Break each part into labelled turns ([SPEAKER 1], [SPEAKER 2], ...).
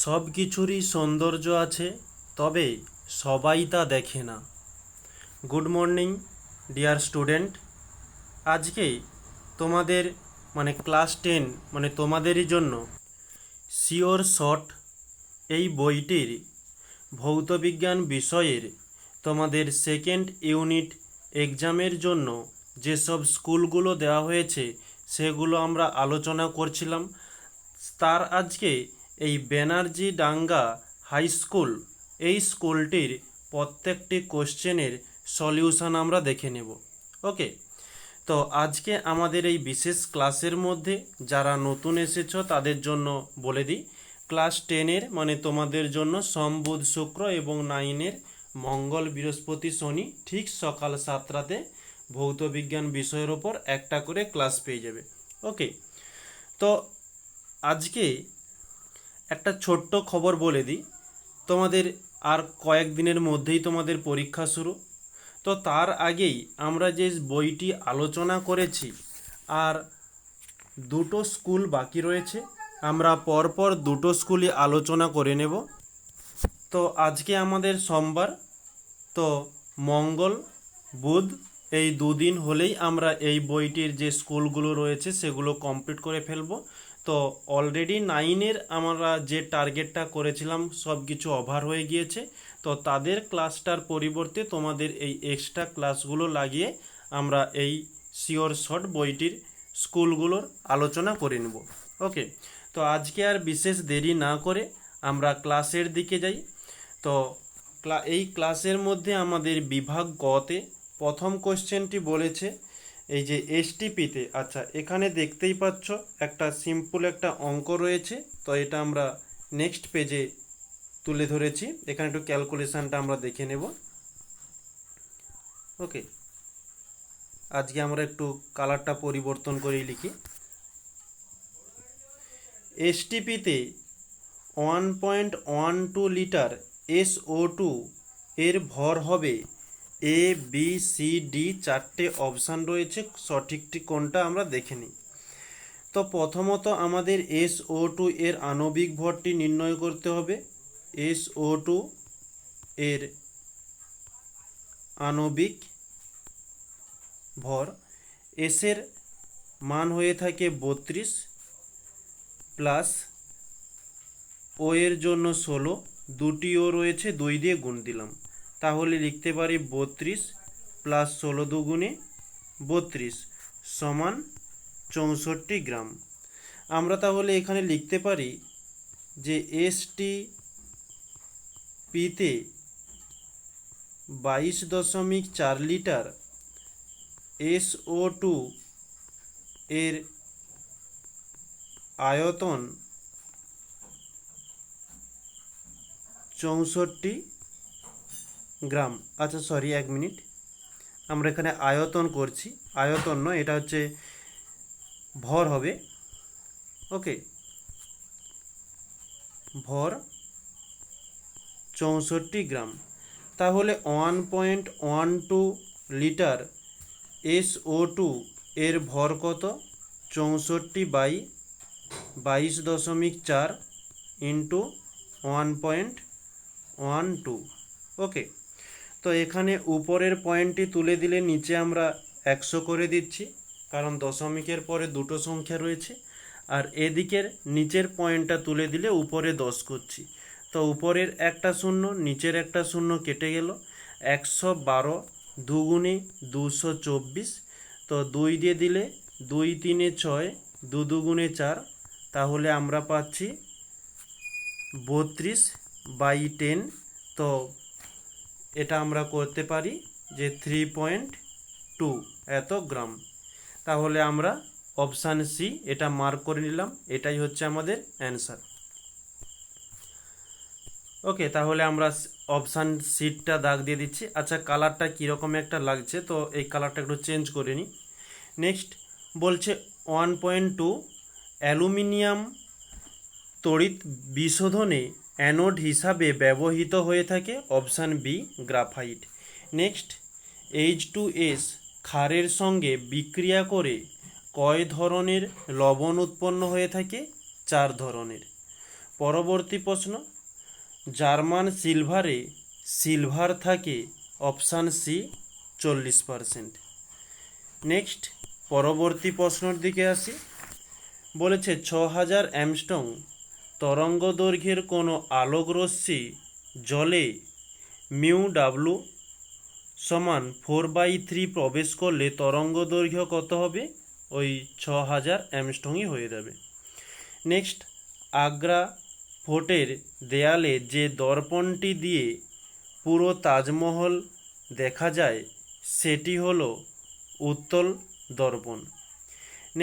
[SPEAKER 1] সব কিছুরই সৌন্দর্য আছে, তবে সবাই তা দেখে না। Good morning dear student. আজকে তোমাদের ক্লাস 10 তোমাদেরই জন্য শিওর শর্ট এই বইটির ভৌতবিজ্ঞান বিষয়ের তোমাদের সেকেন্ড ইউনিট এক্সামের জন্য যেসব স্কুলগুলো দেওয়া হয়েছে সেগুলো আমরা আলোচনা করছিলাম। তার আজকে এই ব্যানার্জি ডাঙ্গা হাই স্কুল, এই স্কুলটির প্রত্যেকটি কোশ্চেনের সলিউশন আমরা দেখে নেব। ওকে, তো আজকে আমাদের এই বিশেষ ক্লাসের মধ্যে যারা নতুন এসেছো তাদের জন্য বলে দিই, ক্লাস 10-এর তোমাদের জন্য সোম বুধ শুক্র এবং 9-এর মঙ্গল বৃহস্পতি শনি ঠিক সকাল 7টাতে ভৌতবিজ্ঞান বিষয়ের ওপর একটা করে ক্লাস পেয়ে যাবে। ওকে, তো আজকে একটা ছোট্ট খবর বলে দিই, তোমাদের আর কয়েকদিনের মধ্যেই তোমাদের পরীক্ষা শুরু। তো তার আগেই আমরা যে বইটি আলোচনা করেছি আর দুটো স্কুল বাকি রয়েছে, আমরা পরপর দুটো স্কুলই আলোচনা করে নেব। তো আজকে আমাদের সোমবার, তো মঙ্গল বুধ এই দুদিন হলেই আমরা এই বইটির যে স্কুলগুলো রয়েছে সেগুলো কমপ্লিট করে ফেলবো। তো অলরেডি 9-এর আমরা যে টার্গেটটা করেছিলাম সব কিছু ওভার হয়ে গিয়েছে। তো তাদের ক্লাসটার পরিবর্তে তোমাদের এই এক্সট্রা ক্লাসগুলো লাগিয়ে আমরা এই শিওর শর্ট বইটির স্কুলগুলোর আলোচনা করে নেব। ওকে, তো আজকে আর বিশেষ দেরি না করে আমরা ক্লাসের দিকে যাই। তো এই ক্লাসের মধ্যে আমাদের বিভাগ গতে প্রথম কোশ্চেনটি বলেছে এই যে এসটিপিতে। আচ্ছা, এখানে দেখতেই পাচ্ছ একটা সিম্পল একটা অঙ্ক রয়েছে, তো এটা আমরা নেক্সট পেজে তুলে ধরেছি। এখানে একটু ক্যালকুলেশনটা আমরা দেখে নেব। ওকে, আজকে আমরা একটু কালারটা পরিবর্তন করেই লিখি। এসটিপিতে 1.12 লিটার SO2 এর ভর হবে এ বি সি ডি, চারটে অপশান রয়েছে, সঠিকটি কোনটা আমরা দেখে নিই। তো প্রথমত আমাদের SO2 এর আণবিক ভরটি নির্ণয় করতে হবে। SO2 এর আণবিক ভর, এসের মান হয়ে থাকে 32 প্লাস ও এর জন্য 16, দুটি ও রয়েছে, 2 দিয়ে গুণ দিলাম, তাহলে লিখতে পারি 32 প্লাস 16 দুগুণে 32 সমান 64 গ্রাম। আমরা তাহলে এখানে লিখতে পারি যে STPতে 22.4 লিটার SO2 এর আয়তন 64 গ্রাম। আচ্ছা সরি, 1 মিনিট, আমরা এখানে আয়তন করছি, আয়তন নয়, এটা হচ্ছে ভর হবে। ওকে, ভর 64 গ্রাম। তাহলে 1.12 লিটার SO2 এর ভর কত? 64/22.4 ইন্টু 1.12। ওকে, তো এখানে উপরের পয়েন্টটি তুলে দিলে নিচে আমরা 100 করে দিচ্ছি, কারণ দশমিকের পরে দুটো সংখ্যা রয়েছে। আর এদিকের নিচের পয়েন্টটা তুলে দিলে উপরে 10 করছি। তো উপরের একটা শূন্য, নিচের একটা শূন্য কেটে গেল। 112 দুগুণে 224, তো 2 দিয়ে দিলে 2 3 6, 2 দুগুণে 4, তাহলে আমরা পাচ্ছি 32/10। তো এটা আমরা করতে পারি যে 3.2 এত গ্রাম। তাহলে আমরা অপশান সি এটা মার্ক করে নিলাম, এটাই হচ্ছে আমাদের অ্যান্সার। ওকে, তাহলে আমরা অপশান সিটটা দাগ দিয়ে দিচ্ছি। আচ্ছা, কালারটা কীরকম একটা লাগছে, তো এই কালারটা একটু চেঞ্জ করে নিই। নেক্সট বলছে 1.2 অ্যালুমিনিয়াম তড়িৎ বিশোধনে অ্যানোড হিসাবে ব্যবহৃত হয়ে থাকে। Option B graphite. Next H2S ক্ষারের সঙ্গে বিক্রিয়া করে কয় ধরনের লবণ উৎপন্ন হয়ে থাকে? 4 ধরনের। পরবর্তী প্রশ্ন, জার্মান সিলভারে সিলভার থাকে অপশান সি 40%। নেক্সট পরবর্তী প্রশ্নের দিকে আসি। বলেছে 6000 অ্যামস্ট্রং তরঙ্গ দৈর্ঘ্যের কোনো আলোকরশ্মি জলে মিউ ডাব্লু সমান 4/3 প্রবেশ করলে তরঙ্গ দৈর্ঘ্য কত হবে? ওই 6000 অ্যামস্ট্রংই হয়ে যাবে। নেক্সট, আগ্রা ফোর্টের দেয়ালে যে দর্পণটি দিয়ে পুরো তাজমহল দেখা যায় সেটি হলো উত্তল দর্পণ।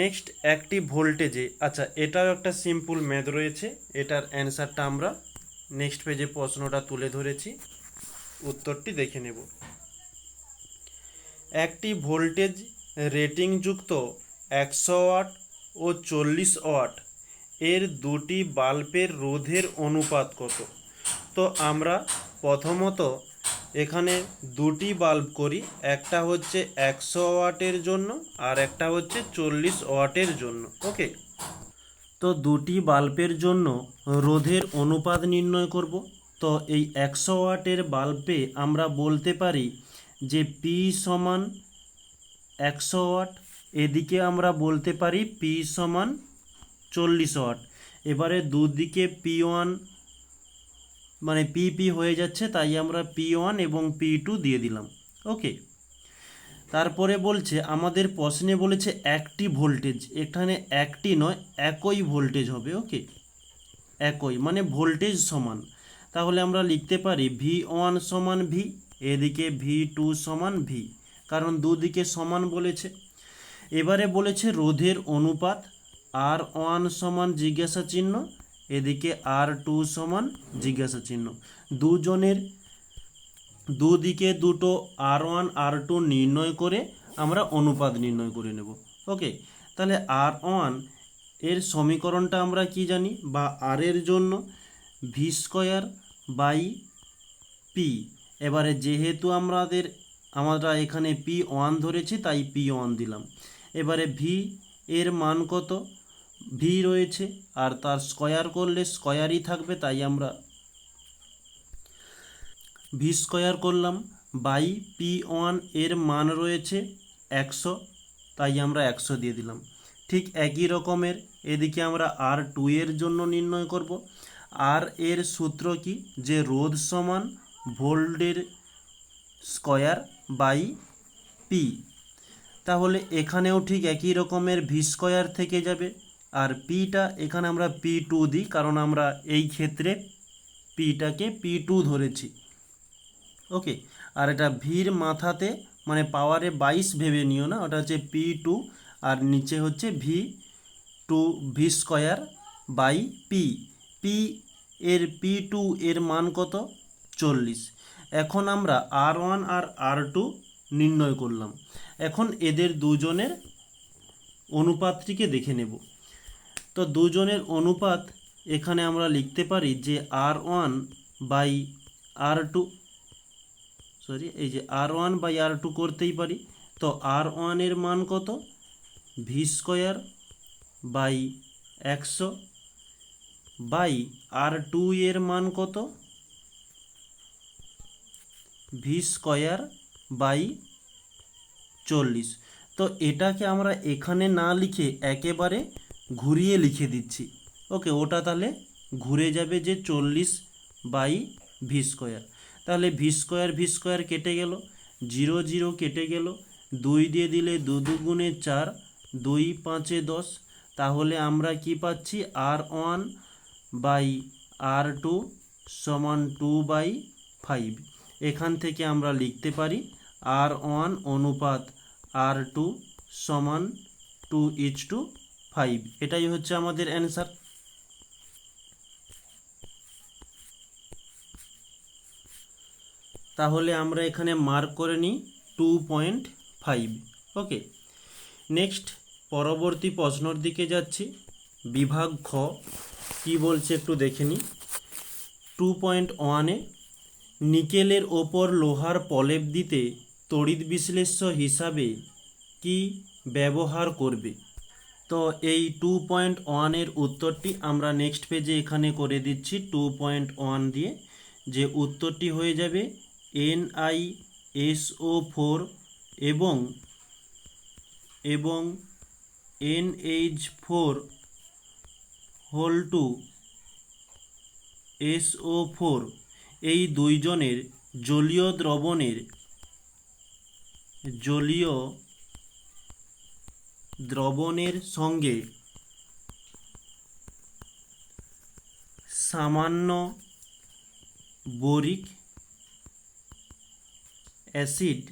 [SPEAKER 1] নেক্সট, একটি ভোল্টেজে, আচ্ছা এটাও একটা সিম্পল ম্যাথ রয়েছে, এটার অ্যান্সারটা আমরা নেক্সট পেজে প্রশ্নটা তুলে ধরেছি, উত্তরটি দেখে নেব। একটি ভোল্টেজ রেটিংযুক্ত 100 ওয়াট ও 40 ওয়াট এর দুটি বাল্বের রোধের অনুপাত কত? তো আমরা প্রথমত এখানে দুটি বাল্ব করি, একটা হচ্ছে 100 ওয়াটের জন্য আর একটা হচ্ছে 40 ওয়াটের জন্য। ওকে, তো দুটি বাল্বের জন্য রোধের অনুপাত নির্ণয় করব। তো এই 100 ওয়াটের বাল্বে আমরা বলতে পারি যে পি সমান 100 ওয়াট, এদিকে আমরা বলতে পারি পি সমান 40 ওয়াট। এবারে দুদিকে P1 মানে পি হয়ে যাচ্ছে, তাই আমরা P1 এবং P2 দিয়ে দিলাম। ওকে, তারপরে বলছে আমাদের প্রশ্নে বলেছে একটি ভোল্টেজ, এখানে একটি নয় একই ভোল্টেজ হবে। ওকে, একই মানে ভোল্টেজ সমান, তাহলে আমরা লিখতে পারি V1 সমান V, এদিকে V2 সমান V, কারণ দুদিকে সমান বলেছে। এবারে বলেছে রোধের অনুপাত, R1 সমান জিজ্ঞাসা চিহ্ন, এদিকে R2 সমান জিজ্ঞাসা চিহ্ন। দুজনের দুদিকে দুটো R1 R2 নির্ণয় করে আমরা অনুপাত নির্ণয় করে নেব। ওকে, তাহলে R1 এর সমীকরণটা আমরা কি জানি, বা আর এর জন্য V²/P। এবারে যেহেতু আমরা এখানে P1 ধরেছি তাই P1 দিলাম। এবারে V এর মান কত? V রয়েছে আর তার স্কয়ার করলে স্কয়ারই থাকবে, তাই আমরা V² করলাম, বাই P1 এর মান রয়েছে 100, তাই আমরা 100 দিয়ে দিলাম। ঠিক একই রকমের এদিকে আমরা R2 এর জন্য নির্ণয় করব। আর এর সূত্র কি, যে রোধ সমান ভোল্টের স্কয়ার বাই পি। তাহলে এখানেও ঠিক একই রকমের V² থেকে যাবে, আর পিটা এখানে আমরা P2 দিই, কারণ আমরা এই ক্ষেত্রে পিটাকে P2 ধরেছি। ওকে, আর এটা ভির মাথাতে মানে পাওয়ারে 22 ভেবে নিও না, ওটা হচ্ছে P2 আর নিচে হচ্ছে V²/P। পি এর P2 এর মান কত? 40। এখন আমরা R1 আর R2 নির্ণয় করলাম, এখন এদের দুজনের অনুপাতটিকে দেখে নেব। তো দুজনের অনুপাত এখানে আমরা লিখতে পারি যে R1/R2, এই যে R1/R2 করতেই পারি। তো R1 এর মান কত? V²/100 বাই R2 এর মান কত? V²/40। তো এটাকে আমরা এখানে না লিখে একেবারে ঘুরিয়ে লিখে দিচ্ছি। ওকে, ওটা তাহলে ঘুরে যাবে যে 40/V²। তাহলে V² কেটে গেল, 0 0 কেটে গেল, 2 দিয়ে দিলে 2 2 4, 2 5 10। তাহলে আমরা কি পাচ্ছি? R1/R2 সমান 2/5। এখান থেকে আমরা লিখতে পারি R1 অনুপাত R2 সমান 2:5। এটাই হচ্ছে আমাদের অ্যান্সার। তাহলে আমরা এখানে মার্ক করে নিই 2.5। ওকে, নেক্সট পরবর্তী প্রশ্নের দিকে যাচ্ছি। বিভাগ খ কি বলছে একটু দেখে নিই। 2.1-এ নিকেলের ওপর লোহার প্রলেপ দিতে তড়িৎ বিশ্লেষ্য হিসাবে কি ব্যবহার করবে? তো এই 2.1-এর উত্তরটি আমরা নেক্সট পেজে এখানে করে দিচ্ছি 2.1 দিয়ে, যে উত্তরটি হয়ে যাবে NiSO4 এবং NH4 হোল টু SO4 এই দুইজনের জলীয় দ্রবণের সঙ্গে সামান্য বোরিক অ্যাসিড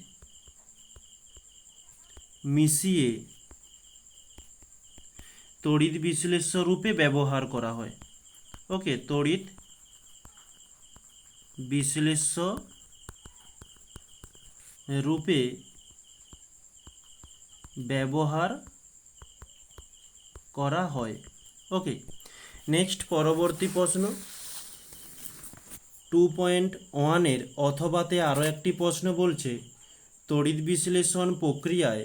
[SPEAKER 1] মিশিয়ে তড়িৎ বিশ্লেষ্য রূপে ব্যবহার করা হয়। ওকে, তড়িৎ বিশ্লেষ্য রূপে ব্যবহার করা হয়। ওকে, নেক্সট পরবর্তী প্রশ্ন 2.1-এর অথবাতে আরও একটি প্রশ্ন বলছে, তড়িৎ বিশ্লেষণ প্রক্রিয়ায়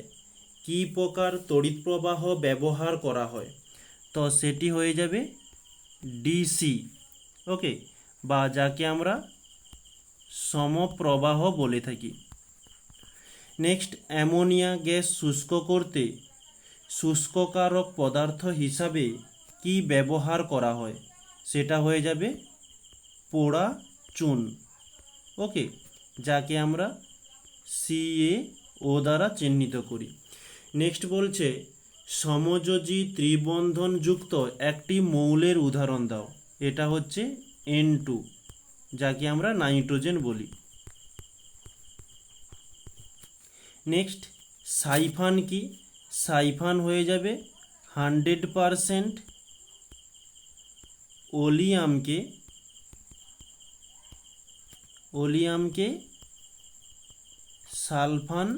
[SPEAKER 1] কী প্রকার তড়িৎ প্রবাহ ব্যবহার করা হয়? তো সেটি হয়ে যাবে ডিসি। ওকে, বা যাকে আমরা সমপ্রবাহ বলে থাকি। নেক্সট, অ্যামোনিয়া গ্যাস শুষ্ক করতে শুষ্ককারক পদার্থ হিসাবে কি ব্যবহার করা হয়? সেটা হয়ে যাবে পোড়া চুন। ওকে, যাকে আমরা CaO দ্বারা চিহ্নিত করি। নেক্সট বলছে, সমযোজী ত্রিবন্ধনযুক্ত একটি মৌলের উদাহরণ দাও। এটা হচ্ছে N2, যাকে আমরা নাইট্রোজেন বলি। নেক্সট, সাইফান কি? সাইফান হয়ে যাবে 100% ওলিয়ামকে সালফান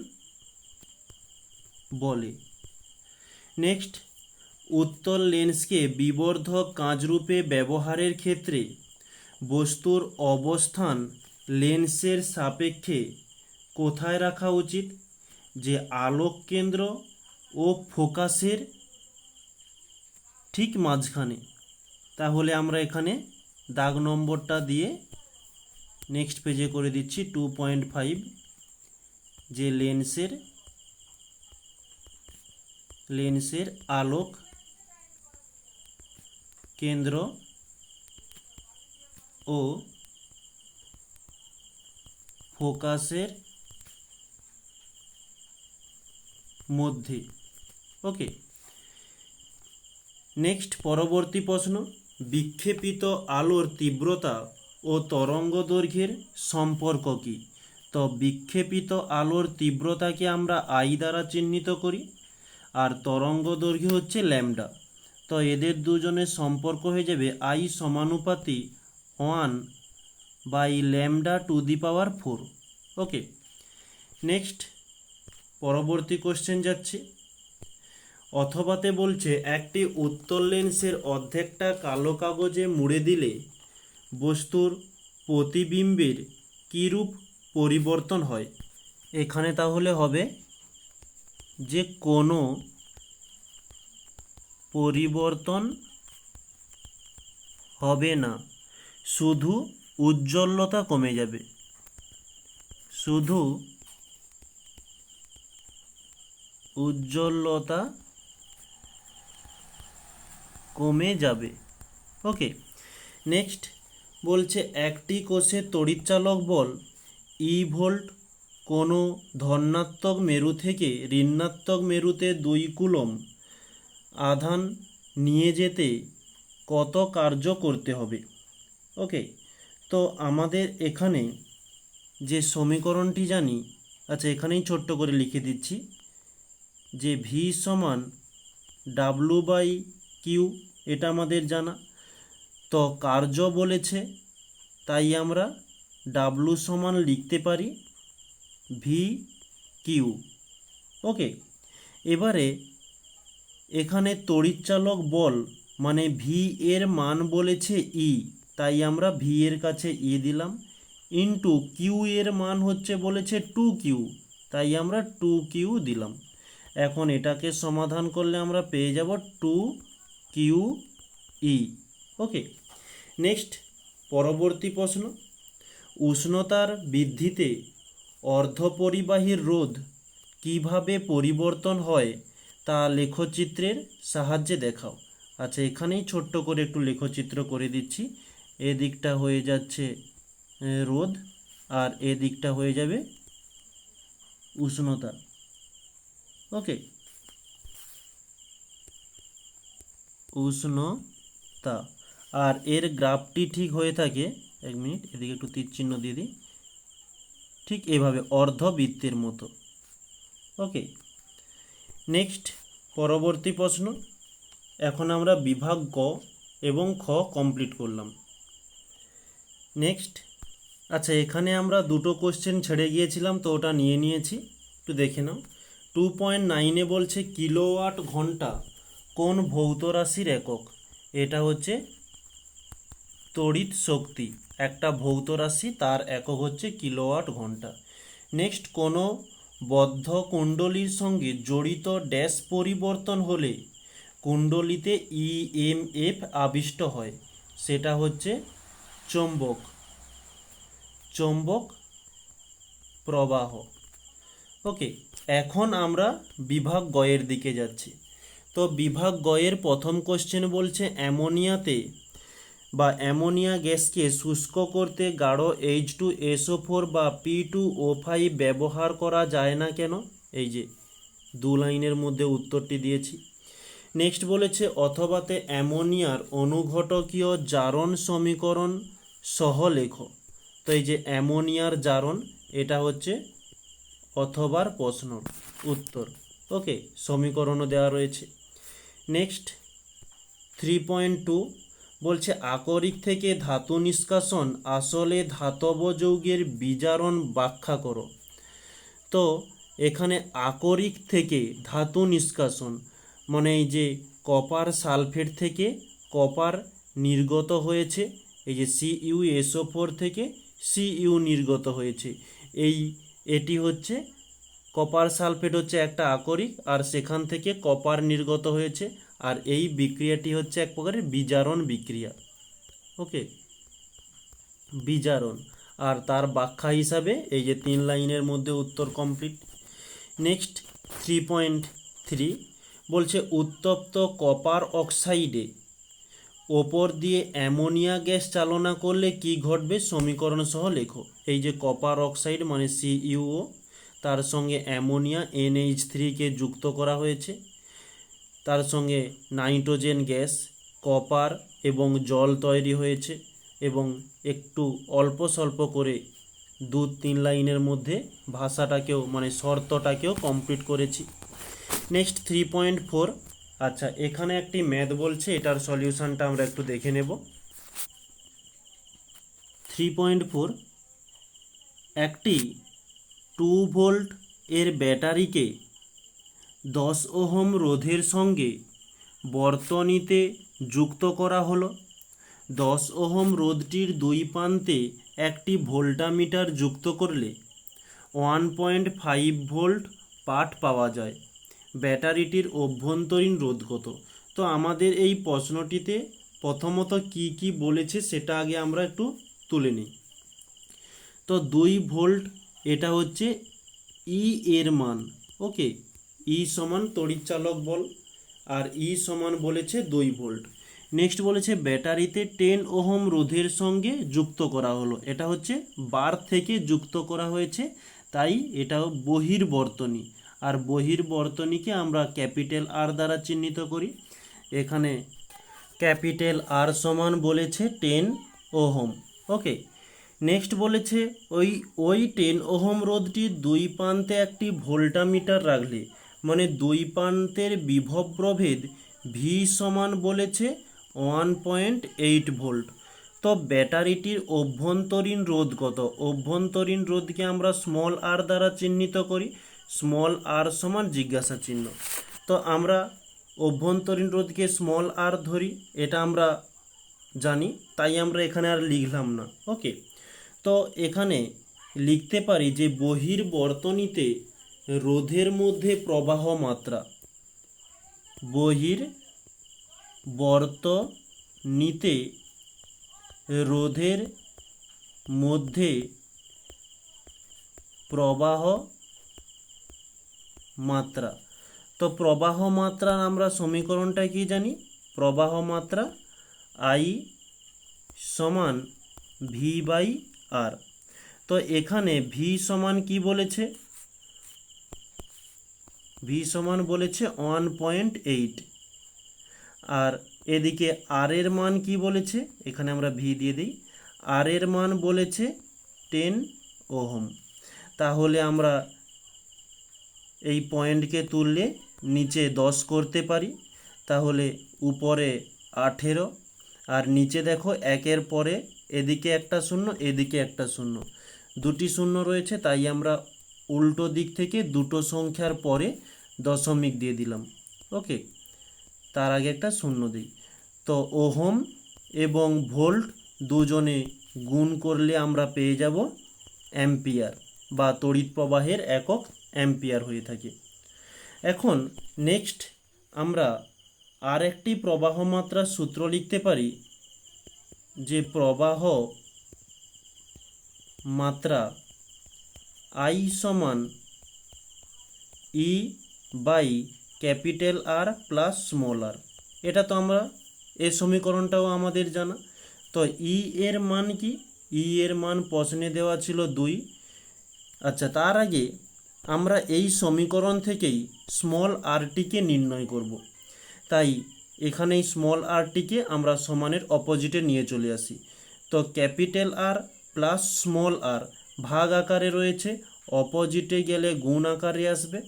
[SPEAKER 1] বলে। নেক্সট, উত্তল লেন্সকে বিবর্ধক কাঁচরূপে ব্যবহারের ক্ষেত্রে বস্তুর অবস্থান লেন্সের সাপেক্ষে কোথায় রাখা উচিত? যে আলোক কেন্দ্র ও ফোকাসের ঠিক মাঝখানে। তাহলে আমরা এখানে দাগ নম্বরটা দিয়ে নেক্সট পেজে করে দিচ্ছি 2.5, যে লেন্সের আলোক কেন্দ্র ও ফোকাসের মধ্যে। ওকে, নেক্সট পরবর্তী প্রশ্ন, বিক্ষেপিত আলোর তীব্রতা ও তরঙ্গ দৈর্ঘ্যের সম্পর্ক কী? তো বিক্ষেপিত আলোর তীব্রতাকে আমরা I দ্বারা চিহ্নিত করি, আর তরঙ্গ দৈর্ঘ্য হচ্ছে ল্যামডা। তো এদের দুজনের সম্পর্ক হয়ে যাবে I সমানুপাতি 1/λ⁴। ওকে, নেক্সট পরবর্তী কোশ্চেন যাচ্ছে, অথবাতে বলছে, একটি উত্তল লেন্সের অর্ধেকটা কালো কাগজে মুড়ে দিলে বস্তুর প্রতিবিম্বের কীরূপ পরিবর্তন হয়? এখানে তাহলে হবে যে কোনো পরিবর্তন হবে না, শুধু উজ্জ্বলতা কমে যাবে। শুধু উজ্জ্বলতা কমে যাবে। ওকে, নেক্সট বলছে, একটি কোষে তড়িৎচালক বল E ভোল্ট কোনো ধনাত্মক মেরু থেকে ঋণাত্মক মেরুতে 2 কুলম আধান নিয়ে যেতে কত কার্য করতে হবে? ওকে, তো আমাদের এখানে যে সমীকরণটি জানি, আচ্ছা এখানেই ছোট্ট করে লিখে দিচ্ছি, যে V সমান W/Q, এটা আমাদের জানা। তো কার্য বলেছে, তাই আমরা W সমান লিখতে পারি VQ। ওকে, এবারে এখানে তড়িৎচালক বল মানে V এর মান বলেছে E, তাই আমরা V এর কাছে E দিলাম, ইন্টু Q এর মান হচ্ছে বলেছে 2Q, তাই আমরা 2Q দিলাম। এখন এটাকে সমাধান করলে আমরা পেয়ে যাব 2QE। ওকে, নেক্সট পরবর্তী প্রশ্ন, উষ্ণতার বৃদ্ধিতে অর্ধপরিবাহীর রোধ কিভাবে পরিবর্তন হয় তা লেখচিত্রের সাহায্যে দেখাও। আচ্ছা, এখানেই ছোট্ট করে একটু লেখচিত্র করে দিচ্ছি। এদিকটা হয়ে যাচ্ছে রোধ আর এদিকটা হয়ে যাবে উষ্ণতা। ওকে, উষ্ণতা, আর এর গ্রাফটি ঠিক হয়ে থাকে, এক মিনিট এদিকে একটু তীর চিহ্ন দিয়ে দিই, ঠিক এভাবে অর্ধবৃত্তের মতো। ওকে, নেক্সট পরবর্তী প্রশ্ন, এখন আমরা বিভাগ গ এবং খ কমপ্লিট করলাম। নেক্সট, আচ্ছা এখানে আমরা দুটো কোশ্চেন ছেড়ে গিয়েছিলাম, তো ওটা নিয়ে নিয়েছি, একটু দেখে নাও। 2.9-এ বলছে কিলোওয়াট ঘন্টা কোন ভৌত রাশির একক? এটা হচ্ছে তড়িৎ শক্তি, একটা ভৌত রাশি, তার একক হচ্ছে কিলোওয়াট ঘন্টা। নেক্সট, কোনো বদ্ধ কুণ্ডলীর সঙ্গে জড়িত ড্যাশ পরিবর্তন হলে কুণ্ডলীতে ইএমএফ আবিষ্ট হয়, সেটা হচ্ছে চৌম্বক প্রবাহ। ওকে, এখন আমরা বিভাগ গয়ের দিকে যাচ্ছি। তো বিভাগ গয়ের প্রথম কোশ্চেন বলছে অ্যামোনিয়াতে বা অ্যামোনিয়া গ্যাসকে শুষ্ক করতে গাঢ় H2SO4 বা P2O5 ব্যবহার করা যায় না কেন? এই যে দু লাইনের মধ্যে উত্তরটি দিয়েছি। নেক্সট বলেছে অথবাতে অ্যামোনিয়ার অনুঘটকীয় জারণ সমীকরণ সহ লেখো। তো এই যে অ্যামোনিয়ার জারণ, এটা হচ্ছে অথবার প্রশ্ন উত্তর। ওকে, সমীকরণও দেওয়া রয়েছে। নেক্সট 3.2 বলছে আকরিক থেকে ধাতু নিষ্কাশন আসলে ধাতব যৌগের বিজারণ ব্যাখ্যা করো। তো এখানে আকরিক থেকে ধাতু নিষ্কাশন মানে এই যে কপার সালফেট থেকে কপার নির্গত হয়েছে, এই যে CuSO4 থেকে Cu নির্গত হয়েছে, এটি হচ্ছে কপার সালফেট হচ্ছে একটা আকরিক, আর সেখান থেকে কপার নির্গত হয়েছে, আর এই বিক্রিয়াটি হচ্ছে এক প্রকারের বিজারণ বিক্রিয়া। ওকে, বিজারণ, আর তার ব্যাখ্যা হিসাবে এই যে 3 লাইনের মধ্যে উত্তর কমপ্লিট। নেক্সট 3.3 বলছে উত্তপ্ত কপার অক্সাইডে ওপর দিয়ে অ্যামোনিয়া গ্যাস চালনা করলে কি ঘটবে সমীকরণ সহ লেখো। এই যে কপার অক্সাইড মানে CuO, তার সঙ্গে অ্যামোনিয়া NH3কে যুক্ত করা হয়েছে, তার সঙ্গে নাইট্রোজেন গ্যাস, কপার এবং জল তৈরি হয়েছে, এবং একটু অল্প স্বল্প করে 2-3 লাইনের মধ্যে ভাষাটাকেও মানে শর্তটাকেও কমপ্লিট করেছি। নেক্সট 3.4, আচ্ছা এখানে একটি ম্যাথ বলছে, এটার সলিউশনটা আমরা একটু দেখে নেব। 3.4, একটি 2 ভোল্ট এর ব্যাটারিকে 10 ওহম রোধের সঙ্গে বর্তনীতে যুক্ত করা হলো। 10 ওহম রোধটির দুই প্রান্তে একটি ভোল্টামিটার যুক্ত করলে 1.5 ভোল্ট পাঠ পাওয়া যায়। ব্যাটারিটির অভ্যন্তরীণ রোধ কত? তো আমাদের এই প্রশ্নটিতে প্রথমত কি কি বলেছে সেটা আগে আমরা একটু তুলে নিই। তো 2 ভোল্ট এটা হচ্ছে ই এর মান। ওকে, ই সমান তড়িৎচালক বল, আর ই সমান বলেছে 2 ভোল্ট। নেক্সট বলেছে ব্যাটারিতে 10 ওহম রোধের সঙ্গে যুক্ত করা হলো, এটা হচ্ছে বার থেকে যুক্ত করা হয়েছে, তাই এটা বহির্বর্তনী, আর বহির্বর্তনীকে আমরা ক্যাপিটাল আর দ্বারা চিহ্নিত করি। এখানে ক্যাপিটাল আর সমান বলেছে 10 ওহম। ওকে, নেক্সট বলেছে ওই 10 ওহম রোধটির দুই প্রান্তে একটি ভোল্টামিটার রাখলে মানে দুই প্রান্তের বিভব প্রভেদ ভি সমান বলেছে 1.8 ভোল্ট। তো ব্যাটারিটির অভ্যন্তরীণ রোধ কত? অভ্যন্তরীণ রোধকে আমরা স্মল আর দ্বারা চিহ্নিত করি, স্মল আর সমান জিজ্ঞাসা চিহ্ন। তো আমরা অভ্যন্তরীণ রোধকে স্মল আর ধরি, এটা আমরা জানি, তাই আমরা এখানে আর লিখলাম না। ওকে, তো এখানে লিখতে পারি যে বহির্বর্তনীতে রোধের মধ্যে প্রবাহ মাত্রা বহির বর্তনীতে রোধের মধ্যে প্রবাহ মাত্রা। তো প্রবাহ মাত্রার আমরা সমীকরণটা কি জানি? প্রবাহ মাত্রা আই সমান ভি বাই আর। তো এখানে ভি সমান কি বলেছে? ভি সমান বলেছে 1.8, আর এদিকে আর এর মান কি বলেছে? এখানে আমরা ভি দিয়ে দিই। আর এর মান বলেছে 10 ওহম। তাহলে আমরা এই পয়েন্টকে তুললে নিচে 10 করতে পারি, তাহলে উপরে 18, আর নিচে দেখো একের পরে এদিকে একটা শূন্য, এদিকে একটা শূন্য, দুটি শূন্য রয়েছে, তাই আমরা উল্টো দিক থেকে দুটো সংখ্যার পরে দশমিক দিয়ে দিলাম। ওকে, তার আগে একটা শূন্য দিই। তো ওহম এবং ভোল্ট দুজনে গুণ করলে আমরা পেয়ে যাব অ্যাম্পিয়ার, বা তড়িৎ প্রবাহের একক অ্যাম্পিয়ার হয়ে থাকে। এখন নেক্সট আমরা আর একটি প্রবাহ মাত্রার সূত্র লিখতে পারি, যে প্রবাহ মাত্রা আই সমান E by capital R plus small R. এটা তো আমরা, এই সমীকরণটাও আমাদের জানা। তো ই এর মান কি? ই এর মান প্রশ্নে দেওয়া ছিল 2। আচ্ছা, তার আগে আমরা এই সমীকরণ থেকেই স্মল আরটিকে নির্ণয় করব। তাই এখানে এই স্মল আরটিকে আমরা সমানের অপোজিটে নিয়ে চলে আসি। তো capital R plus small R ভাগ আকারে রয়েছে, অপোজিটে গেলে গুণ আকারে আসবে।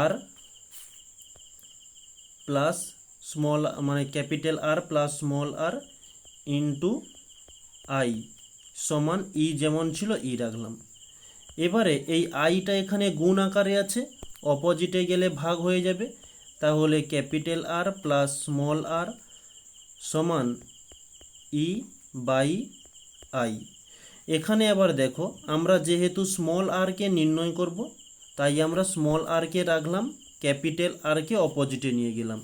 [SPEAKER 1] আর প্লাস স্মল মানে capital R plus small R into I সমান ই যেমন ছিল ই রাখলাম। এবারে এই আইটা এখানে গুণ আকারে আছে, অপোজিটে গেলে ভাগ হয়ে যাবে, তাহলে ক্যাপিটাল আর প্লাস স্মল আর সমান ই বাই আই। এখানে আবার দেখো, আমরা যেহেতু স্মল আরকে নির্ণয় করব, তাই আমরা স্মল আরকে রাখলাম, ক্যাপিটাল আরকে অপোজিটে নিয়ে গেলাম।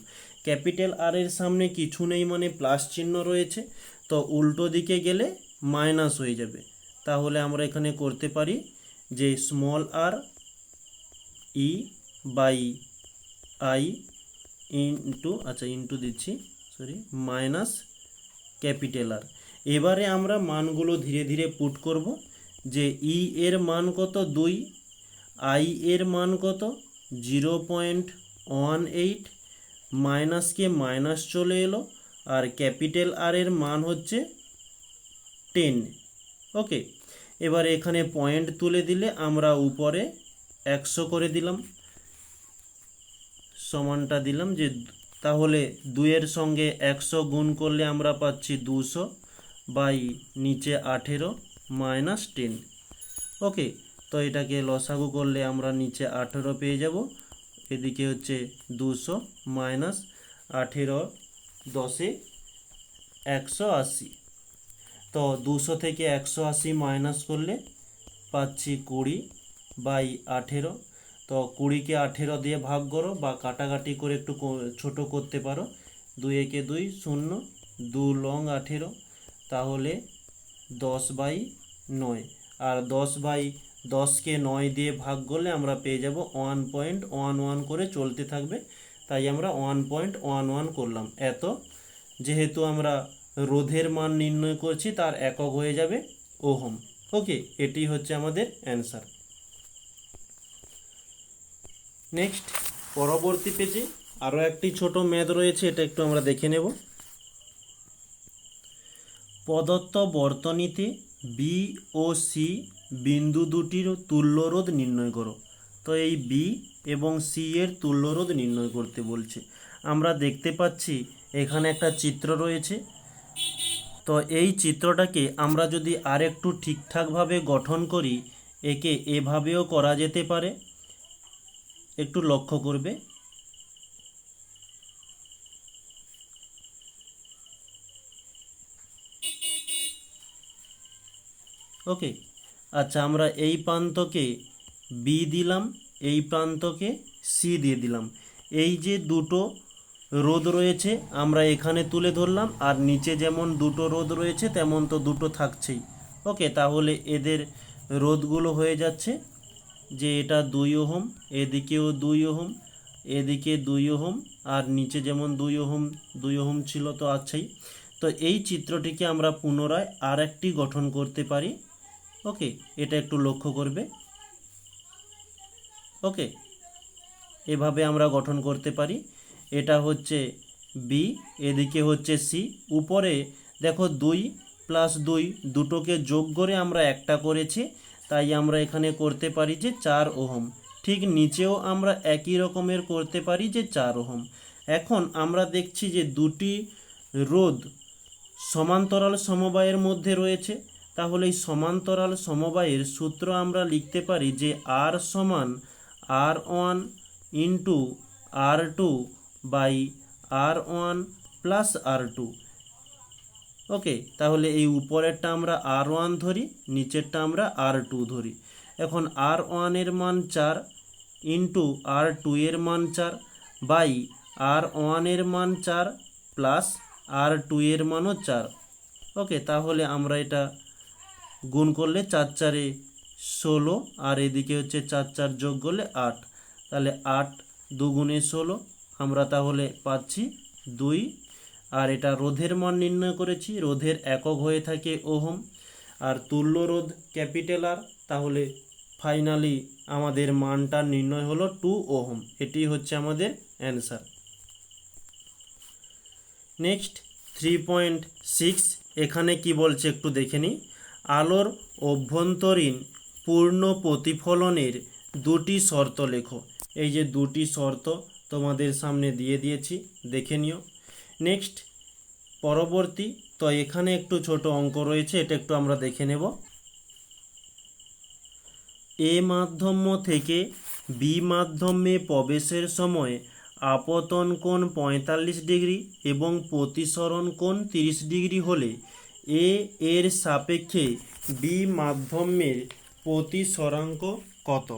[SPEAKER 1] ক্যাপিটাল আর এর সামনে কিছু নেই মানে প্লাস চিহ্ন রয়েছে, তো উল্টো দিকে গেলে মাইনাস হয়ে যাবে। তাহলে আমরা এখানে করতে পারি যে small R E by I into, আচ্ছা ইন্টু দিচ্ছি, সরি, মাইনাস ক্যাপিটাল আর। এবারে আমরা মানগুলো ধীরে ধীরে পুট করব, যে ই এর মান কত 2, আই এর মান কত 0.18, মাইনাসকে মাইনাস চলে এলো, আর ক্যাপিটাল আর এর মান হচ্ছে 10। ওকে, এবার এখানে পয়েন্ট তুলে দিলে আমরা উপরে 100 করে দিলাম, সমানটা দিলাম যে, তাহলে 2-এর সঙ্গে 100 গুণ করলে আমরা পাচ্ছি 200 বাই নিচে 18 মাইনাস 10। ওকে, তো এটাকে লসাগু করলে আমরা নিচে 18 পেয়ে যাব, এদিকে হচ্ছে 200 মাইনাস 18, 10-এ 180। তো 200 থেকে 180 মাইনাস করলে পাচ্ছি 20 বাই 18। তো 20-কে 18 দিয়ে ভাগ করো, বা কাটাকাটি করে একটু ছোট করতে পারো। 2 একে 2, 0, 2 লং 18, তাহলে 10/9। আর 10/10কে 9 দিয়ে ভাগ করলে আমরা পেয়ে যাব 1.11 করে চলতে থাকবে, তাই আমরা 1.11 করলাম। এত, যেহেতু আমরা রোধের মান নির্ণয় করছি, তার একক হয়ে যাবে ওহম। ওকে, এটি হচ্ছে আমাদের অ্যান্সার। নেক্সট পরবর্তী পেজে আরও একটি ছোট ম্যাথ রয়েছে, এটা একটু আমরা দেখে নেব। প্রদত্ত বর্তনীতে বি ও সি বিন্দু দুটির তুল্যরোধ নির্ণয় করো। তো এই বি এবং সি এর তুল্যরোধ নির্ণয় করতে বলছে। আমরা দেখতে পাচ্ছি এখানে একটা চিত্র রয়েছে। তো এই চিত্রটাকে আমরা যদি আরেকটু ঠিকঠাকভাবে গঠন করি, একে এভাবেও করা যেতে পারে, একটু লক্ষ্য করবে। ওকে, আচ্ছা, আমরা এই প্রান্তকে বি দিলাম, এই প্রান্তকে সি দিয়ে দিলাম। এই যে দুটো রোধ রয়েছে আমরা এখানে তুলে ধরলাম, আর নিচে যেমন দুটো রোধ রয়েছে তেমন তো দুটো থাকছেই। ওকে, তাহলে এদের রোধগুলো হয়ে যাচ্ছে যে এটা 2 ওহম, এদিকেও 2 ওহম, এদিকে 2 ওহম, আর নিচে যেমন 2 ওহম 2 ওহম ছিল তো আছেই। তো এই চিত্রটিকে আমরা পুনরায় আর একটি গঠন করতে পারি। ওকে, এটা একটু লক্ষ্য করবে। ওকে, এভাবে আমরা গঠন করতে পারি। এটা হচ্ছে বি, এদিকে হচ্ছে সি। উপরে দেখো 2 + 2 দুটোকে যোগ করে আমরা একটা করেছি, তাই আমরা এখানে করতে পারি যে 4 ওহম। ঠিক নিচেও আমরা একই রকমের করতে পারি যে 4 ওহম। এখন আমরা দেখছি যে দুটি রোধ সমান্তরাল সমবায়ের মধ্যে রয়েছে, তাহলে এই সমান্তরাল সমবায়ের সূত্র আমরা লিখতে পারি যে R সমান R1 into R2 by R1 plus R2। ওকে, তাহলে এই উপরেরটা আমরা R1 ধরি, নিচেরটা আমরা R2 ধরি। এখন R1 এর মান 4 ইন্টু R2 এর মান 4 বাই R1 এর মান 4 প্লাস R2 এর মানও 4। ওকে, তাহলে আমরা এটা গুণ করলে 4 4 16, আর এদিকে হচ্ছে 4 4 যোগ করলে 8, তাহলে 8 2 × 16 আমরা তাহলে পাচ্ছি 2। আর এটা রোধের মান নির্ণয় করেছি, রোধের একক হয়ে থাকে ওহম, আর তুল্য রোধ ক্যাপিটাল আর, তাহলে ফাইনালি আমাদের মানটা নির্ণয় হলো 2 ওহম। এটি হচ্ছে আমাদের অ্যান্সার। নেক্সট 3.6, এখানে কি বলছে একটু দেখে নিই। আলোর অভ্যন্তরীণ পূর্ণ প্রতিফলনের দুটি শর্ত লেখো। এই যে দুটি শর্ত তোমাদের সামনে দিয়ে দিয়েছি, দেখে নিও। নেক্সট পরবর্তী, তো এখানে একটু ছোট অঙ্ক রয়েছে, এটা একটু আমরা দেখে নেব। এ মাধ্যম থেকে বি মাধ্যমে প্রবেশের সময় আপতন কোণ 45 ডিগ্রি এবং প্রতিসরণ কোণ 30 ডিগ্রি হলে এ এর সাপেক্ষে বি মাধ্যমের প্রতিসরাঙ্ক কত?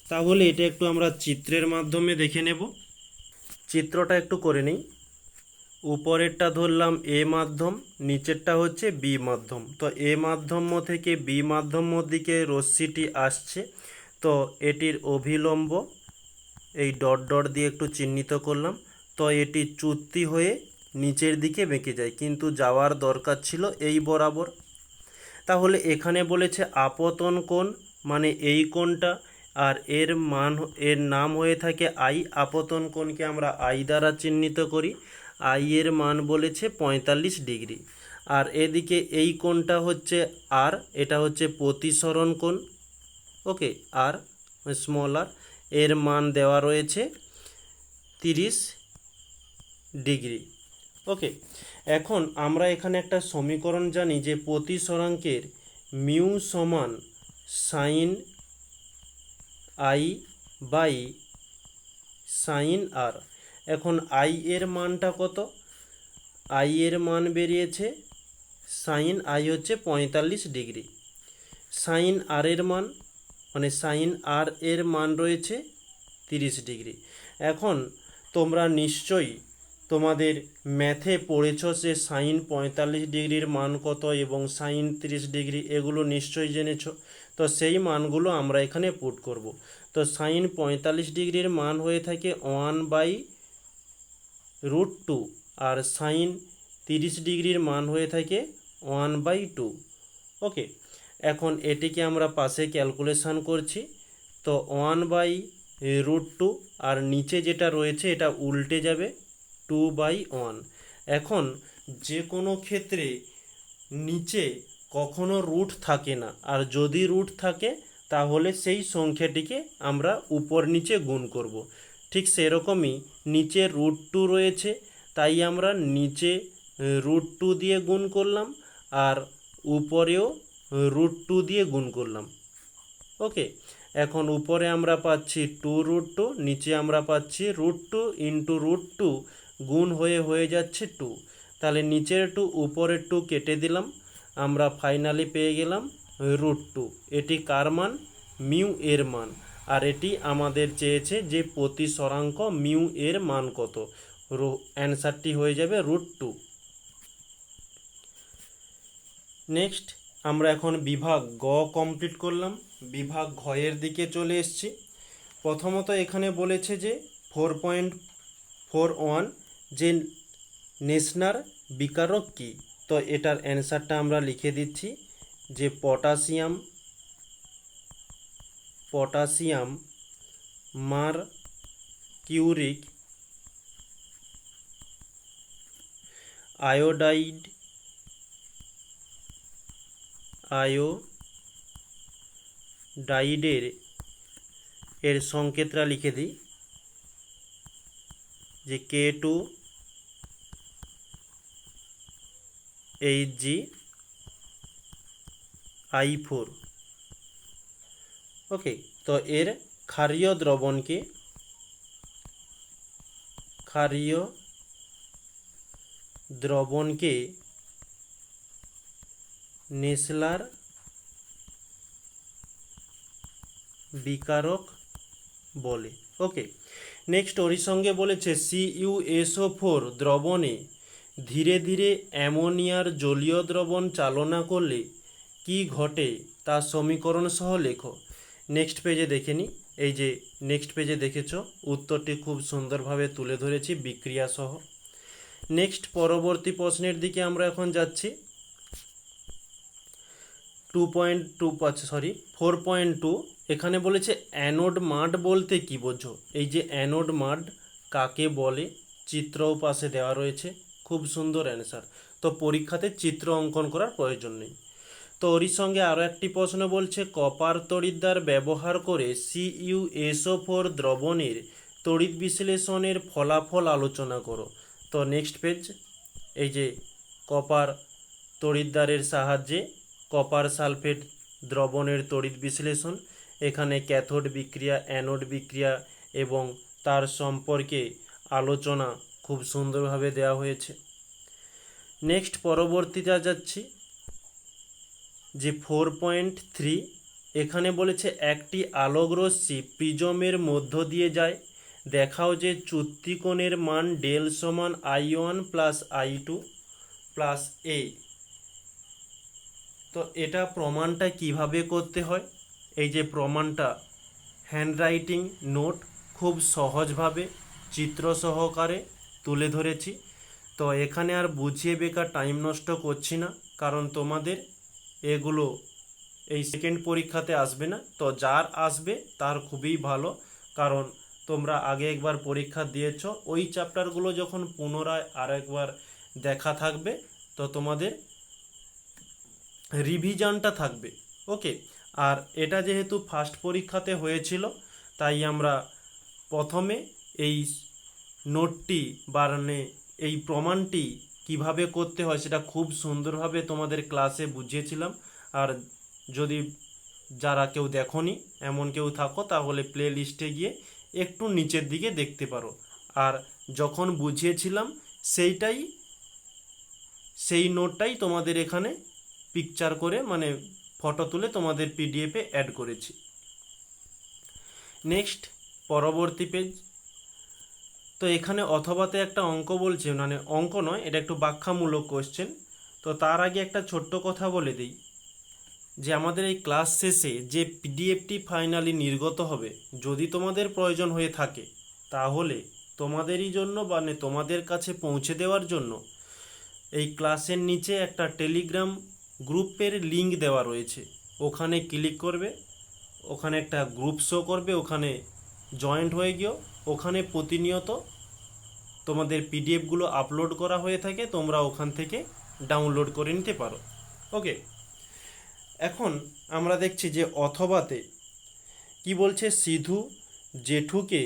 [SPEAKER 1] তাহলে এটা একটু আমরা চিত্রের মাধ্যমে দেখে নেব। চিত্রটা একটু করে নিই। উপরেরটা ধরলাম এ মাধ্যম, নিচেরটা হচ্ছে বি মাধ্যম। তো এ মাধ্যম থেকে বি মাধ্যম দিকে রশ্মিটি আসছে, তো এটির অভিলম্ব এই ডট ডট দিয়ে একটু চিহ্নিত করলাম। তো এটি চ্যুতি হয়ে নিচের দিকে বেঁকে যায়, কিন্তু যাওয়ার দরকার ছিল এই বরাবর। তাহলে এখানে বলেছে আপতন কোণ, মানে এই কোণটা, আর এর নাম হয়ে থাকে আই। আপতন কোণকে আমরা আই দ্বারা চিহ্নিত করি। আই এর মান বলেছে 45 ডিগ্রি। আর এদিকে এই কোণটা হচ্ছে আর, এটা হচ্ছে প্রতিসরণ কোণ। ওকে, আর স্মল আর, এর মান দেওয়া রয়েছে 30 ডিগ্রি। ওকে, এখন আমরা এখানে একটা সমীকরণ জানি যে প্রতিসরাঙ্কের মিউ সমান সাইন আই বাই সাইন আর। এখন আই এর মানটা কত? আই এর মান বেরিয়েছে, সাইন আই হচ্ছে 45 ডিগ্রি, সাইন আর এর মান মানে সাইন আর এর মান রয়েছে 30 ডিগ্রি। এখন তোমরা নিশ্চয়ই তোমাদের ম্যাথে পড়েছ যে সাইন 45 ডিগ্রির মান কত এবং সাইন 30 ডিগ্রি, এগুলো নিশ্চয়ই জেনেছ। তো সেই মানগুলো আমরা এখানে পুট করব। তো সাইন 45 ডিগ্রির মান হয়ে থাকে 1/√2, আর সাইন 30 ডিগ্রির মান হয়ে থাকে 1/2। ওকে, এখন এটিকে আমরা পাশে ক্যালকুলেশন করছি। তো 1/√2, আর নিচে যেটা রয়েছে এটা উল্টে যাবে, 2/1। এখন যে কোনো ক্ষেত্রে নিচে কখনো রুট থাকে না, আর যদি রুট থাকে তাহলে সেই সংখ্যাটিকে আমরা উপর নিচে গুণ করব। ঠিক সেরকমই নিচে √2 রয়েছে, তাই আমরা নিচে √2 দিয়ে গুণ করলাম, আর উপরেও √2 দিয়ে গুণ করলাম। ওকে, এখন উপরে আমরা পাচ্ছি 2√2, নিচে আমরা পাচ্ছি √2 ইন্টু √2 গুণ হয়ে যাচ্ছে 2। তাহলে নিচের 2 উপরের 2 কেটে দিলাম, আমরা ফাইনালি পেয়ে গেলাম √2। এটি কার মান? মিউ এর মান। আর এটি আমাদের চেয়েছে যে প্রতিসরাঙ্ক মিউ এর মান কত। অ্যান্সারটি হয়ে যাবে √2। নেক্সট আমরা এখন বিভাগ গ কমপ্লিট করলাম। বিভাগ ঘ এর দিকে চলে এসেছি। প্রথমত এখানে বলেছে যে 4.41 যে নেসনার বিকারক কী। তো এটার অ্যান্সারটা আমরা লিখে দিচ্ছি যে পটাশিয়াম মারকিউরিক আয়োডাইডের এর সংকেতটা লিখে দিই যে K2Hg(I4). ওকে, তো এর ক্ষারীয় দ্রবণকে নেসলার বিকারক বলে। ওকে, নেক্সট ওর সঙ্গে বলেছে CuSO4 দ্রবণে ধীরে ধীরে অ্যামোনিয়ার জলীয় দ্রবণ চালনা করলে কি ঘটে তা সমীকরণ সহ লেখো। নেক্সট পেজে দেখে নিই। এই যে নেক্সট পেজে দেখেছ, উত্তরটি খুব সুন্দরভাবে তুলে ধরেছি বিক্রিয়া সহ। নেক্সট পরবর্তী প্রশ্নের দিকে আমরা এখন যাচ্ছি। 4.2 এখানে বলেছে অ্যানোড মাড বলতে কি বোঝো। এই যে অ্যানোড মাড কাকে বলে চিত্রও পাশে দেওয়া রয়েছে। খুব সুন্দর অ্যান্সার। তো পরীক্ষাতে চিত্র অঙ্কন করার প্রয়োজন নেই। তো ওরই সঙ্গে আরও একটি প্রশ্ন বলছে কপার তড়িৎদ্বার ব্যবহার করে CuSO4 দ্রবণের তড়িৎ বিশ্লেষণের ফলাফল আলোচনা করো। তো নেক্সট পেজ, এই যে কপার তড়িৎদ্বারের সাহায্যে কপার সালফেট দ্রবণের তড়িৎ বিশ্লেষণ। এখানে ক্যাথোড বিক্রিয়া, অ্যানোড বিক্রিয়া এবং তার সম্পর্কে আলোচনা খুব সুন্দরভাবে দেওয়া হয়েছে। নেক্সট পরবর্তীতে যাচ্ছি যে 4.3 এখানে বলেছে একটি আলোক রশ্মি প্রিজমের মধ্য দিয়ে যায়, দেখাও যে চ্যুতিকোণের মান ডেল সমান I1 plus I2 plus A। তো এটা প্রমাণটা কিভাবে করতে হয়, এই যে প্রমাণটা হ্যান্ডরাইটিং নোট খুব সহজভাবে চিত্র সহকারে তুলে ধরেছি। তো এখানে আর বুঝিয়ে বেকার টাইম নষ্ট করছি না, কারণ তোমাদের এগুলো এই সেকেন্ড পরীক্ষাতে আসবে না। তো যার আসবে তার খুবই ভালো, কারণ তোমরা আগে একবার পরীক্ষা দিয়েছ, ওই চ্যাপ্টারগুলো যখন পুনরায় আর একবার দেখা থাকবে তো তোমাদের রিভিশনটা থাকবে। ওকে, আর এটা যেহেতু ফার্স্ট পরীক্ষাতে হয়েছিল তাই আমরা প্রথমে এই নোটটি বানানে এই প্রমাণটি কিভাবে করতে হয় সেটা খুব সুন্দরভাবে তোমাদের ক্লাসে বুঝিয়েছিলাম। আর যদি যারা কেউ দেখোনি এমন কেউ থাকো তাহলে প্লে লিস্টে গিয়ে একটু নিচের দিকে দেখতে পারো। আর যখন বুঝিয়েছিলাম সেই নোটটাই তোমাদের এখানে পিকচার করে মানে ফটো তুলে তোমাদের পিডিএফে অ্যাড করেছি। নেক্সট পরবর্তী পেজ। তো এখানে অথবাতে একটা অঙ্ক বলছে, মানে অঙ্ক নয়, এটা একটু ব্যাখ্যামূলক কোশ্চেন। তো তার আগে একটা ছোট্ট কথা বলে দিই যে আমাদের এই ক্লাস শেষে যে পিডিএফটি ফাইনালি নির্গত হবে, যদি তোমাদের প্রয়োজন হয়ে থাকে তাহলে তোমাদেরই জন্য মানে তোমাদের কাছে পৌঁছে দেওয়ার জন্য এই ক্লাসের নিচে একটা টেলিগ্রাম গ্রুপের লিঙ্ক দেওয়া রয়েছে। ওখানে ক্লিক করবে, ওখানে একটা গ্রুপ শো করবে, ওখানে জয়েন্ট হয়ে গিয়েও ওখানে প্রতিনিয়ত তোমাদের পিডিএফগুলো আপলোড করা হয়ে থাকে, তোমরা ওখান থেকে ডাউনলোড করে নিতে পারো। ওকে, এখন আমরা দেখছি যে অথবাতে কি বলছে, সিধু জেঠুকে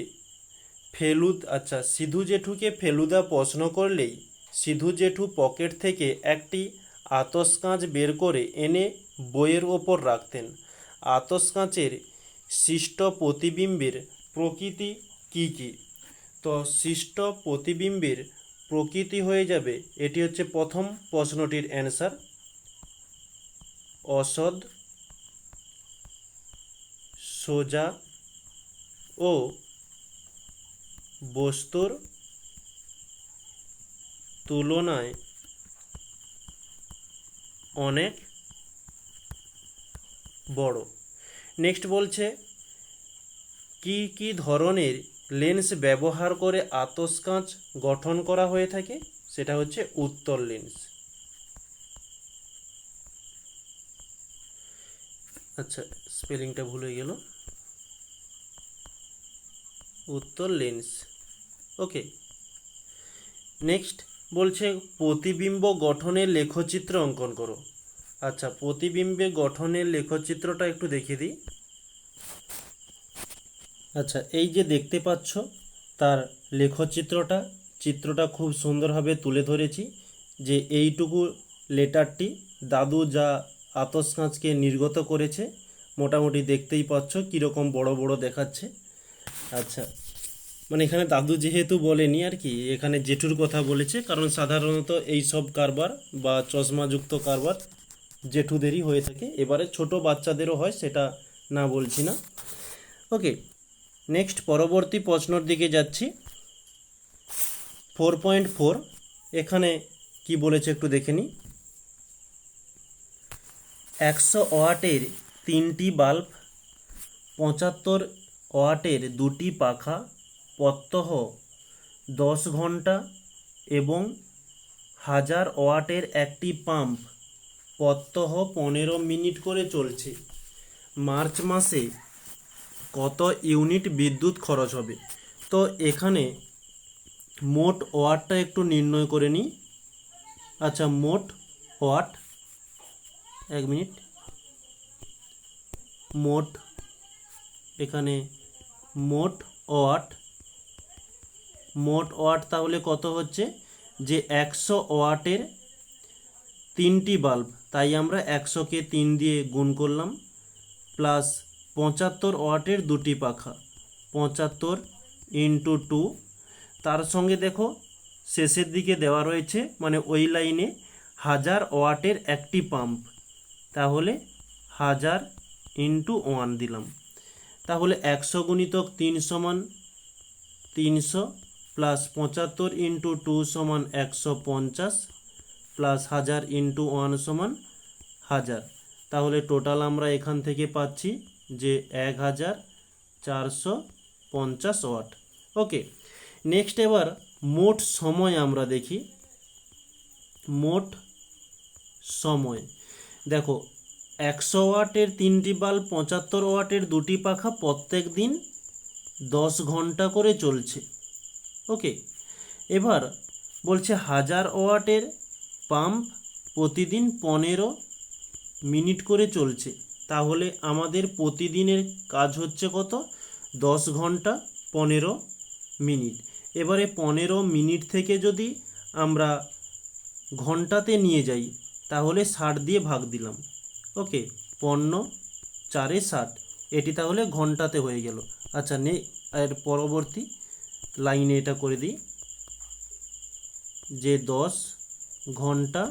[SPEAKER 1] ফেলুদা প্রশ্ন করলেই সিধু জেঠু পকেট থেকে একটি আতসকাঁচ বের করে এনে বইয়ের ওপর রাখতেন। আতসকাঁচের সৃষ্ট প্রতিবিম্বের প্রকৃতি কি কি। তো সৃষ্ট প্রতিবিম্বের প্রকৃতি হয়ে যাবে, এটি হচ্ছে প্রথম প্রশ্নটির অ্যান্সার, অসৎ, সোজা, ও বস্তুর তুলনায় অনেক বড়। নেক্সট বলছে কি কি ধরনের লেন্স ব্যবহার করে আতশকাঁচ গঠন করা হয়ে থাকে, সেটা হচ্ছে উত্তল লেন্স। আচ্ছা, স্পেলিংটা ভুল হয়ে গেল, উত্তল লেন্স। ওকে, নেক্সট বলছে প্রতিবিম্ব গঠনের লেখচিত্র অঙ্কন করো। আচ্ছা, প্রতিবিম্বে গঠনের লেখচিত্রটা একটু দেখিয়ে দিই। আচ্ছা, এই যে দেখতে পাচ্ছ তার চিত্রটা খুব সুন্দরভাবে তুলে ধরেছি, যে এইটুকু লেটারটি দাদু যা আতশকাঁচকে নির্গত করেছে, মোটামুটি দেখতেই পাচ্ছ কীরকম বড় বড় দেখাচ্ছে। আচ্ছা, মানে এখানে দাদু যেহেতু বলেনি আর কি, এখানে জেঠুর কথা বলেছে, কারণ সাধারণত এই সব কারবার বা চশমাযুক্ত কারবার জেঠুদেরই হয়ে থাকে। এবারে ছোট বাচ্চাদেরও হয়, সেটা না বলছি না। ওকে, নেক্সট পরবর্তী প্রশ্নর দিকে যাচ্ছি। 4.4 এখানে কি বলেছে একটু দেখে নিই। 100 ওয়াটের 3টি বাল্ব, 75 ওয়াটের 2টি পাখা প্রত্যহ 10 ঘন্টা এবং 1000 ওয়াটের একটি পাম্প প্রত্যহ 15 মিনিট করে চলছে। মার্চ মাসে কত ইউনিট বিদ্যুৎ খরচ হবে? তো এখানে মোট ওয়াটটা একটু নির্ণয় করে নিই। আচ্ছা, মোট ওয়াট, এক মিনিট, মোট এখানে মোট ওয়াট তাহলে কত হচ্ছে, যে 100 ওয়াটের 3টি বাল্ব, তাই আমরা 100কে 3 দিয়ে গুণ করলাম, প্লাস 75 ওয়াটের 2টি পাখা, 75 ইন্টু 2, তার সঙ্গে দেখো শেষের দিকে দেওয়া রয়েছে, মানে ওই লাইনে 1000 ওয়াটের একটি পাম্প, তাহলে 1000 ইন্টু 1 দিলাম। তাহলে 100 গুণিতক 3 সমান 300, প্লাস 75 ইন্টু 2 সমান 150, প্লাস 1000 ইন্টু 1 সমান 1000। তাহলে টোটাল আমরা এখান থেকে পাচ্ছি যে 1450 ওয়াট। ওকে, নেক্সট এবার মোট সময় আমরা দেখি। মোট সময় দেখো, 100 ওয়াটের 3টি বাল্ব, 75 ওয়াটের 2টি পাখা প্রত্যেক দিন 10 ঘন্টা করে চলছে। ওকে, এবার বলছে 1000 ওয়াটের পাম্প প্রতিদিন 15 মিনিট করে চলছে, তাহলে আমাদের প্রতিদিনের কাজ হচ্ছে কত, 10 ঘন্টা 15 মিনিট। এবারে 15 মিনিট থেকে যদি আমরা ঘন্টাতে নিয়ে যাই, তাহলে 60 দিয়ে ভাগ দিলাম। ওকে, 15 4 60, এটি তাহলে ঘন্টাতে হয়ে গেল। আচ্ছা, এর পরবর্তী লাইনে এটা করে দিই, যে 10 ঘন্টা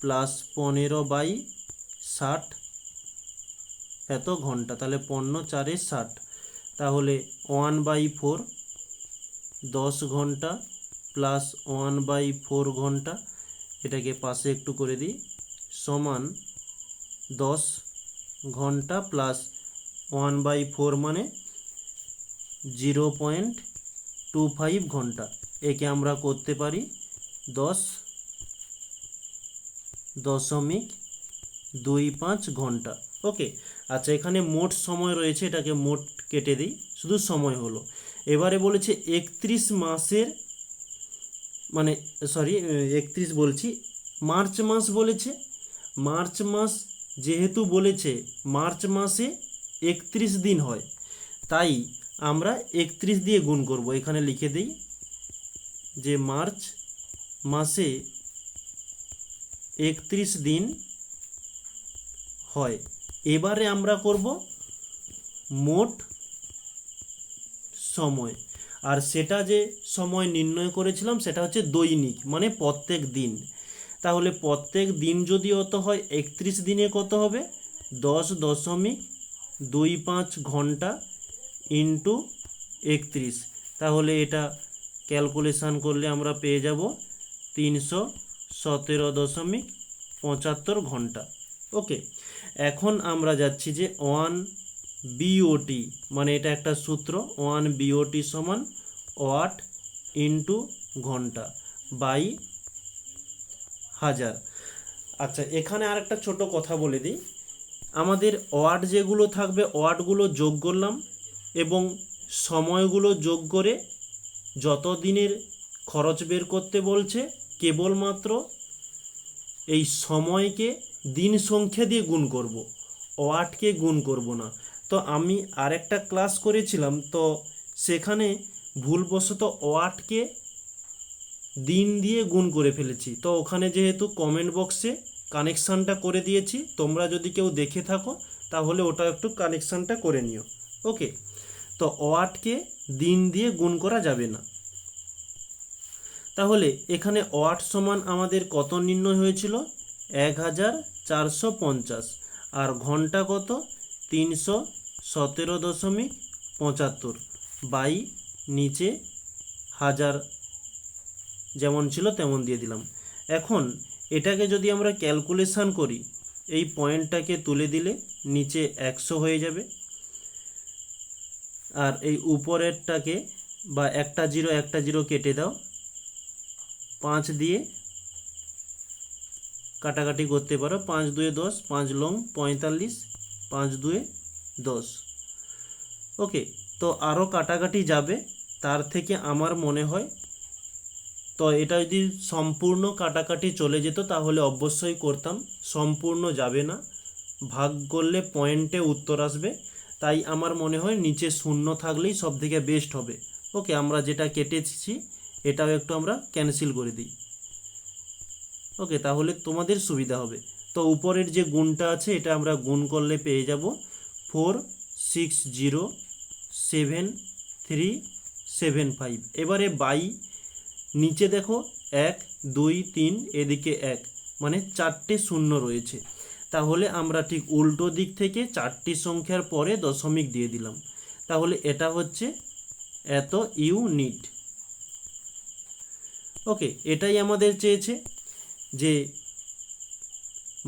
[SPEAKER 1] প্লাস 15/60 এত ঘন্টা, তাহলে 15 4 60, তাহলে 1/4, 10 ঘন্টা প্লাস 1/4 ঘন্টা, এটাকে পাশে একটু করে দিই, সমান 10 ঘন্টা প্লাস 1/4 মানে 0.25 ঘন্টা। একে আমরা করতে পারি 10.25 ঘন্টা। ওকে, আচ্ছা, এখানে মোট সময় রয়েছে, এটাকে মোট কেটে দিই, শুধু সময় হলো। এবারে বলেছে 31 মাসের, মানে সরি 31 বলছি, মার্চ মাস বলেছে। মার্চ মাস যেহেতু বলেছে, মার্চ মাসে 31 দিন হয়, তাই আমরা 31 দিয়ে গুণ করব। এখানে লিখে দিই যে মার্চ মাসে 31 দিন হয়। এবারে আমরা করব মোট সময়, আর সেটা যে সময় নির্ণয় করেছিলাম সেটা হচ্ছে দৈনিক, মানে প্রত্যেক দিন। তাহলে প্রত্যেক দিন যদি অত হয়, 31 দিনে কত হবে, 10.25 ঘন্টা ইন্টু 31, তাহলে এটা ক্যালকুলেশান করলে আমরা পেয়ে যাব 317.75 ঘন্টা। ওকে, এখন আমরা যাচ্ছি যে 1 বিওটি, মানে এটা একটা সূত্র, 1 বিওটি সমান ওয়াট ইন্টু ঘন্টা বাই 1000। আচ্ছা, এখানে আর একটা ছোট কথা বলে দিই, আমাদের ওয়াট যেগুলো থাকবে ওয়াটগুলো যোগ করলাম এবং সময়গুলো যোগ করে যত দিনের খরচ বের করতে বলছে কেবলমাত্র এই সময়কে দিন সংখ্যা দিয়ে গুণ করব, ওয়াটকে গুণ করব না। তো আমি আরেকটা ক্লাস করেছিলাম, তো সেখানে ভুলবশত ওয়াটকে দিন দিয়ে গুণ করে ফেলেছি। তো ওখানে যেহেতু কমেন্ট বক্সে কানেকশানটা করে দিয়েছি, তোমরা যদি কেউ দেখে থাকো তাহলে ওটা একটু কানেকশানটা করে নিও। ওকে, তো ওয়াটকে দিন দিয়ে গুণ করা যাবে না। তাহলে এখানে ওয়াট সমান আমাদের কত নির্ণয় হয়েছিল? 1450, আর ঘন্টা কত? 317.75 বাই নিচে 1000 যেমন ছিল তেমন দিয়ে দিলাম। এখন এটাকে যদি আমরা ক্যালকুলেশান করি, এই পয়েন্টটাকে তুলে দিলে নিচে 100 হয়ে যাবে, আর এই উপরেরটাকে বা একটা জিরো কেটে দাও, 5 দিয়ে কাটাকাটি করতে পারো, 5 2 10, 5 লং 45, 5 2 10। ওকে, তো আরও কাটাকাটি যাবে, তার থেকে আমার মনে হয়, তো এটা যদি সম্পূর্ণ কাটাকাটি চলে যেত তাহলে অবশ্যই করতাম, সম্পূর্ণ যাবে না, ভাগ করলে পয়েন্টে উত্তর আসবে, তাই আমার মনে হয় নিচে শূন্য থাকলেই সব থেকে বেস্ট হবে। ওকে, আমরা যেটা কেটেছি এটাও একটু আমরা ক্যান্সেল করে দিই। ওকে, তাহলে তোমাদের সুবিধা হবে। তো উপরের যে গুণটা আছে এটা আমরা গুণ করলে পেয়ে যাব 4607375। এবারে বাই নিচে দেখো 1 2 3, এদিকে 1, মানে 4টে শূন্য রয়েছে, তাহলে আমরা ঠিক উল্টো দিক থেকে 4টি সংখ্যার পরে দশমিক দিয়ে দিলাম, তাহলে এটা হচ্ছে এত ইউনিট। ওকে, এটাই আমাদের চেয়েছে যে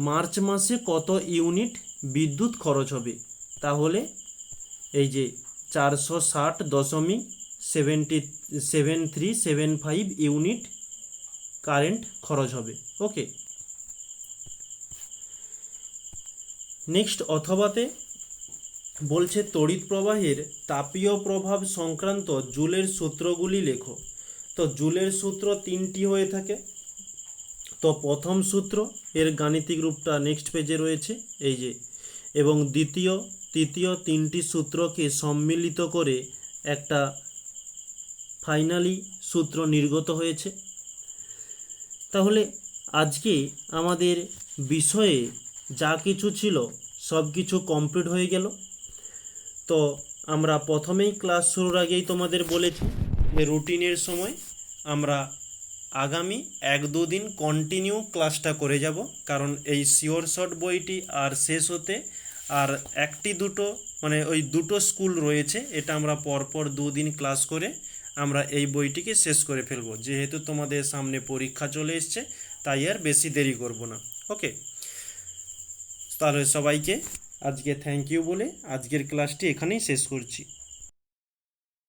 [SPEAKER 1] মার্চ মাসে কত ইউনিট বিদ্যুৎ খরচ হবে, তাহলে এই যে 460.7375 ইউনিট কারেন্ট খরচ হবে। ওকে, নেক্সট অথবাতে বলছে তড়িৎ প্রবাহের তাপীয় প্রভাব সংক্রান্ত জুলের সূত্রগুলি লেখো। তো জুলের সূত্র 3টি হয়ে থাকে। তো প্রথম সূত্র, এর গাণিতিক রূপটা নেক্সট পেজে রয়েছে এই যে, এবং দ্বিতীয় তৃতীয় 3টি সূত্রকে সম্মিলিত করে একটা ফাইনালি সূত্র নির্গত হয়েছে। তাহলে আজকে আমাদের বিষয়ে যা কিছু ছিল সব কিছু কমপ্লিট হয়ে গেল। তো আমরা প্রথমেই ক্লাস শুরুর আগেই তোমাদের বলেছি যে রুটিনের সময় আমরা আগামী 1-2 দিন কন্টিনিউ ক্লাসটা করে যাব, কারণ এই শিওর শর্ট বইটি আর শেষ হতে আর 1-2 মানে ওই 2টো স্কুল রয়েছে, এটা আমরা পরপর 2 দিন ক্লাস করে আমরা এই বইটিকে শেষ করে ফেলবো, যেহেতু তোমাদের সামনে পরীক্ষা চলে এসছে তাই আর বেশি দেরি করব না। ওকে, তাহলে সবাইকে আজকে থ্যাংক ইউ বলে আজকের ক্লাসটি এখানেই শেষ করছি।